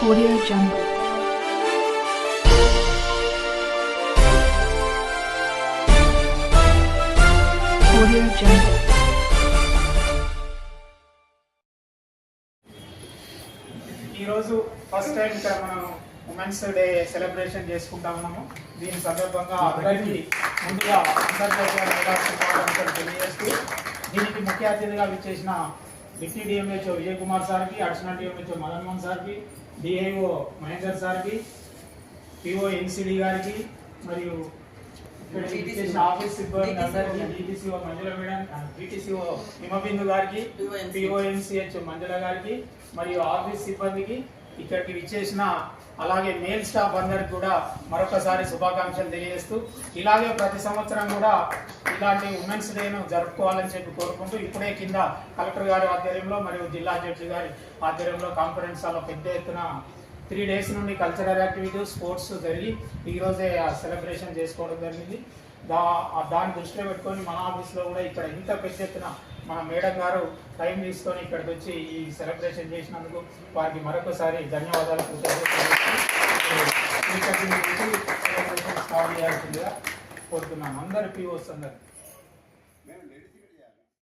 Audio Jungle. Audio Jungle. ఈరోజు first time ఇక్కడ మనం ఉమెన్స్ డే సెలబ్రేషన్ చేసుకుంటా ఉన్నాము. దీని సందర్భంగా అందరికీ ముందుగా అంతర్జాతీయ మహిళా శుభాకాంక్షలు తెలియజేస్తూ దీనికి ముఖ్య అతిథిగా విచ్చేసిన డిప్యూటీ డిఎంహెచ్ఓ విజయ్ కుమార్ సార్కి, అడిషనల్ డిఎంహెచ్ఓ మదన్ మోహన్ సార్కి, డిఐఓ మహేందర్ సార్కి, పిఓ ఎన్సిడి గారికి మరియు ఇక్కడ విచ్చేసిన ఆఫీస్ సిబ్బంది అందరికీ, డిటిసిఓ మంజుల మేడం, డిటిసిఓ హిమబిందు గారికి, పిఓఎన్సిహెచ్ మంజుల గారికి మరియు ఆఫీస్ సిబ్బందికి, ఇక్కడికి విచ్చేసిన అలాగే మేల్ స్టాఫ్ అందరికి కూడా మరొకసారి శుభాకాంక్షలు తెలియజేస్తూ ఇలాగే ప్రతి సంవత్సరం కూడా ఇలాంటి ఉమెన్స్ డేను జరుపుకోవాలని చెప్పి కోరుకుంటూ ఇప్పుడే కింద కలెక్టర్ గారి ఆధ్వర్యంలో మరియు జిల్లా జడ్జి గారి ఆధ్వర్యంలో కాన్ఫరెన్స్ హాల్లో పెద్ద ఎత్తున 3 days నుండి కల్చరల్ యాక్టివిటీస్, స్పోర్ట్స్ జరిగి ఈరోజే సెలబ్రేషన్ చేసుకోవడం జరిగింది. దాన్ని దృష్టిలో పెట్టుకొని మన ఆఫీస్లో కూడా ఇక్కడ ఇంత పెద్ద ఎత్తున మన మేడం గారు టైం తీసుకొని ఇక్కడికి వచ్చి ఈ సెలబ్రేషన్ చేసినందుకు వారికి మరొకసారి ధన్యవాదాలు సెలబ్రేషన్ స్టార్ట్ చేయాల్సిందిగా కోరుతున్నాను. అందరు పిఓస్ అందరు